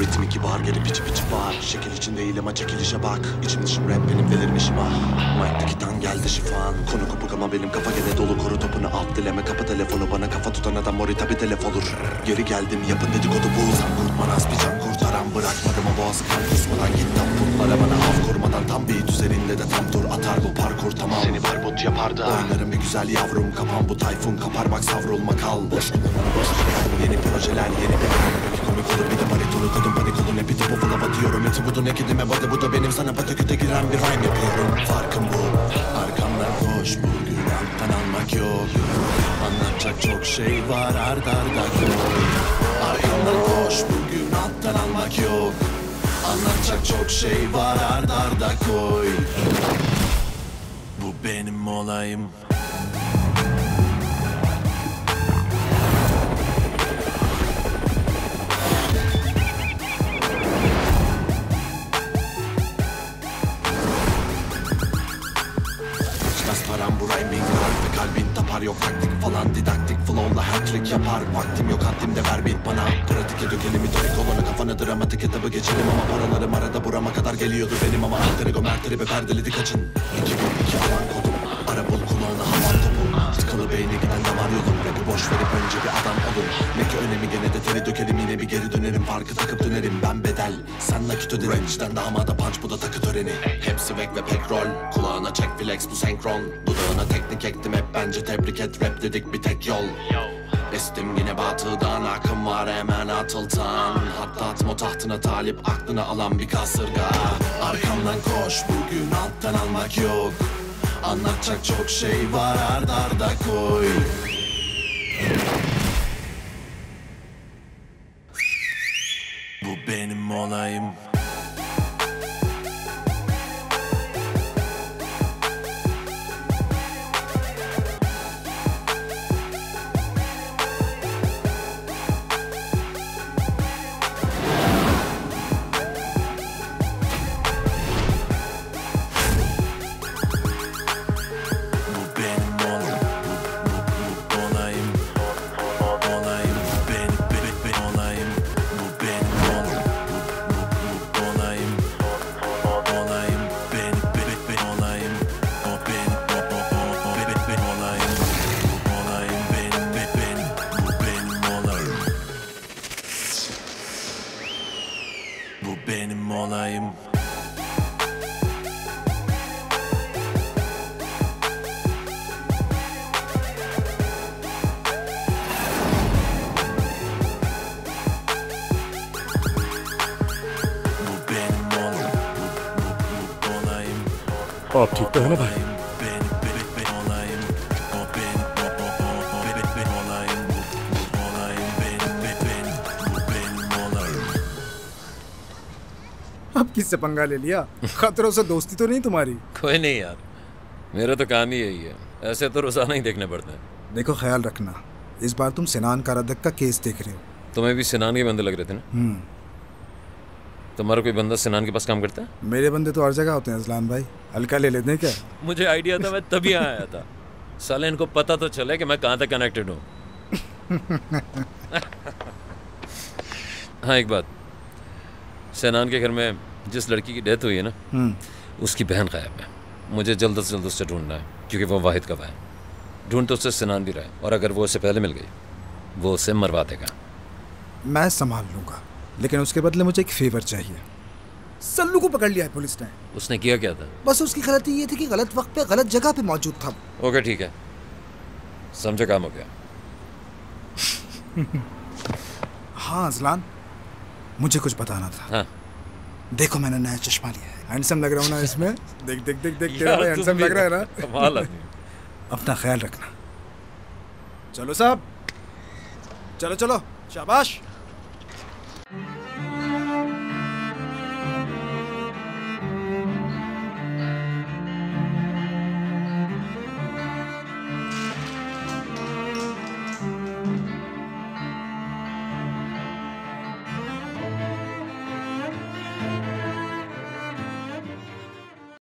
ritmi kibar gelip içi var. Şekil içinde değil ama çekilişe bak. İçim dışım rap benim delirim işim ah. Mike'daki tan geldi şifan. Konu kopuk ama benim kafa gene dolu. Koru topunu alt dileme kapı telefonu. Bana kafa tutan adam mori tabi telef olur. Geri geldim yapın dedikodu bu. Sen kurtman az bir can kurtaran. Bırakmadım o boğazı kan kusmadan. Git tam putlara bana av kurmadan. Tam beat üzerinde de tam tur atar bu parkur tamam. Seni barbut yapardı. Oynarım bir güzel yavrum. Kapan bu tayfun kapar bak savrulma kal. Boş kullanana boş. Yeni projeler yeni bir ekonomik komik olur. Bir de baritonu kadın panik olur. Ne bir topu fula batıyorum. Eti budu ne kedime badı bu da benim sana pataküte giren bir rhyme yapıyorum. Farkım bu. Arkamdan koş bugün alttan almak yok. Anlatacak çok şey var arda arda koy. Arkamdan koş bugün alttan almak yok. Anlatacak çok şey var arda arda koy. Bu benim olayım. Param bu rhyming var ve kalbin tapar yok taktik falan didaktik flow'la hat-trick yapar vaktim yok haddimde ver beat bana pratik dökelim itorik olanı kafanı dramatik etabı geçelim ama paralarım arada burama kadar geliyordu benim ama alter ego mertleri be perdeledi kaçın 2002 alan kodum ara bul kulağına havan topu tıkalı beyni giden damar yolum rap'i boş verip önce bir adam olun ne ki önemi gene de teri dökelim yine bir geri dönerim farkı takıp dönerim ben bedel sen nakit öderim içten damada punch bu da takı töreni hepsi vek ve pek rol kulağına çek flex bu senkron dudağına teknik ektim hep bence tebrik et rap dedik bir tek yol Estim yine batıdan akım var hemen atıltan Hatta atma tahtına talip aklına alan bir kasırga Arkamdan koş bugün alttan almak yok Anlatacak çok şey var arda arda koy Bu benim olayım benim olayım आप ठीक तो है ना भाई अब किससे पंगा ले लिया खतरों से दोस्ती तो नहीं तुम्हारी कोई नहीं यार मेरा तो काम ही यही है ऐसे तो रोजाना ही देखने पड़ते हैं देखो ख्याल रखना इस बार तुम सिनान कारादक का केस देख रहे हो तुम्हें भी सिनान के बंदे लग रहे थे ना तुम्हारा कोई बंदा सिनान के पास काम करता है मेरे बंदे तो हर जगह होते हैं अजलान भाई हल्का ले लेते हैं क्या मुझे आइडिया था मैं तभी आया था साले इनको पता तो चले कि मैं कहाँ तक कनेक्टेड हूँ हाँ एक बात सिनान के घर में जिस लड़की की डेथ हुई है ना उसकी बहन गायब है मुझे जल्द से जल्द उससे ढूंढना है क्योंकि वो वाहिद गवाह है ढूंढ तो उससे सिनान भी रहा है और अगर वो उससे पहले मिल गई वो उसे मरवा देगा मैं संभाल लूंगा लेकिन उसके बदले मुझे एक फेवर चाहिए सल्लू को पकड़ लिया है पुलिस ने उसने किया क्या था बस उसकी गलती ये थी कि गलत वक्त पे गलत जगह पे मौजूद था ओके ठीक है समझो काम हो गया हाँ अजलान मुझे कुछ बताना था हाँ देखो मैंने नया चश्मा लिया है हैंडसम लग रहा हूँ ना इसमें देख देख देख देख तेरा भाई हैंडसम लग रहा है ना कमाल आदमी अपना ख्याल रखना चलो साहब चलो चलो शाबाश